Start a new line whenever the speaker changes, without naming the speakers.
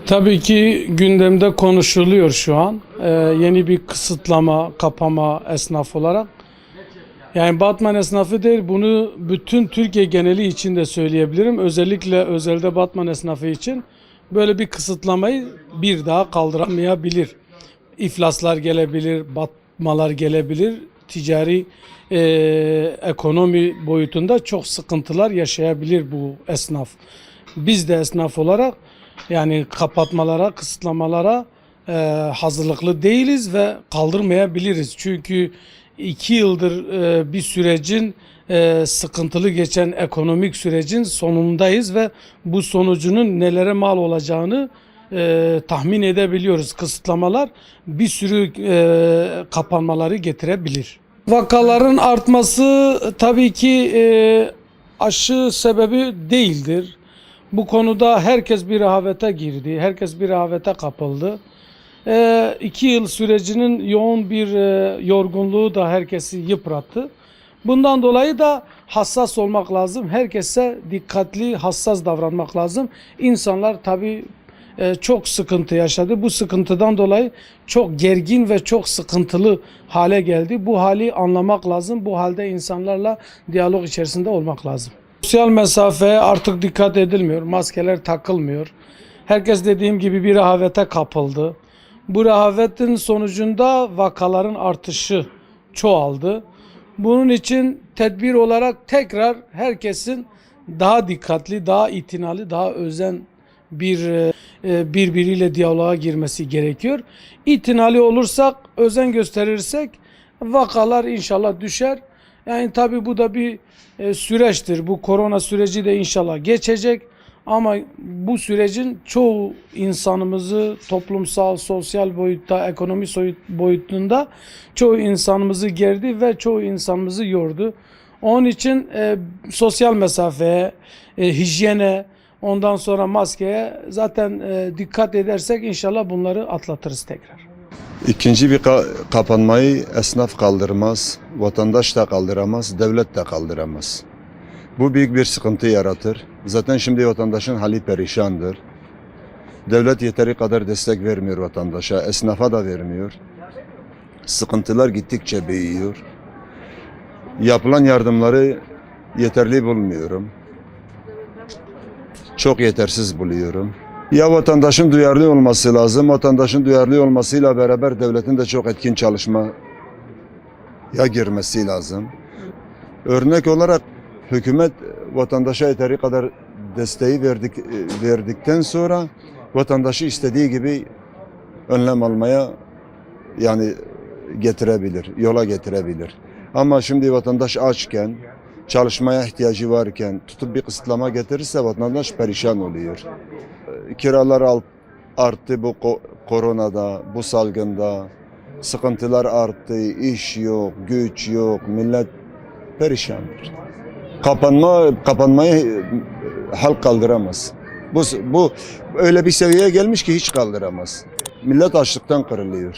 Tabii ki gündemde konuşuluyor şu an. Yeni bir kısıtlama, kapama esnaf olarak. Yani Batman esnafı değil, bunu bütün Türkiye geneli için de söyleyebilirim. Özellikle özelde Batman esnafı için böyle bir kısıtlamayı bir daha kaldıramayabilir. İflaslar gelebilir, batmalar gelebilir. Ticari, ekonomi boyutunda çok sıkıntılar yaşayabilir bu esnaf. Biz de esnaf olarak yani kapatmalara, kısıtlamalara hazırlıklı değiliz ve kaldırmayabiliriz. Çünkü 2 yıldır bir sürecin sıkıntılı geçen ekonomik sürecin sonundayız ve bu sonucunun nelere mal olacağını tahmin edebiliyoruz. Kısıtlamalar bir sürü kapanmaları getirebilir. Vakaların artması tabii ki aşı sebebi değildir. Bu konuda herkes bir rehavete girdi, herkes bir rehavete kapıldı. 2 yıl sürecinin yoğun bir yorgunluğu da herkesi yıprattı. Bundan dolayı da hassas olmak lazım. Herkese dikkatli, hassas davranmak lazım. İnsanlar tabii çok sıkıntı yaşadı. Bu sıkıntıdan dolayı çok gergin ve çok sıkıntılı hale geldi. Bu hali anlamak lazım. Bu halde insanlarla diyalog içerisinde olmak lazım. Sosyal mesafeye artık dikkat edilmiyor. Maskeler takılmıyor. Herkes dediğim gibi bir rehavete kapıldı. Bu rehavetin sonucunda vakaların artışı çoğaldı. Bunun için tedbir olarak tekrar herkesin daha dikkatli, daha itinalı, daha özen birbiriyle diyaloğa girmesi gerekiyor. İtinali olursak, özen gösterirsek vakalar inşallah düşer. Yani tabii bu da bir süreçtir. Bu korona süreci de inşallah geçecek. Ama bu sürecin çoğu insanımızı toplumsal, sosyal boyutta, ekonomi boyutunda çoğu insanımızı gerdi ve çoğu insanımızı yordu. Onun için sosyal mesafeye, hijyene, ondan sonra maskeye zaten dikkat edersek inşallah bunları atlatırız tekrar.
İkinci bir kapanmayı esnaf kaldırmaz, vatandaş da kaldıramaz, devlet de kaldıramaz. Bu büyük bir sıkıntı yaratır. Zaten şimdi vatandaşın hali perişandır. Devlet yeteri kadar destek vermiyor vatandaşa, esnafa da vermiyor. Sıkıntılar gittikçe büyüyor. Yapılan yardımları yeterli bulmuyorum. Çok yetersiz buluyorum. Ya vatandaşın duyarlı olması lazım. Vatandaşın duyarlı olmasıyla beraber devletin de çok etkin çalışmaya girmesi lazım. Örnek olarak hükümet vatandaşa yeteri kadar desteği verdikten sonra vatandaşı istediği gibi önlem almaya getirebilir, yola getirebilir. Ama şimdi vatandaş açken, çalışmaya ihtiyacı varken tutup bir kısıtlama getirirse vatandaş perişan oluyor. Kiralar arttı bu koronada, bu salgında. Sıkıntılar arttı, iş yok, güç yok, millet perişandır. Kapanmayı halk kaldıramaz. Bu öyle bir seviyeye gelmiş ki hiç kaldıramaz. Millet açlıktan kırılıyor.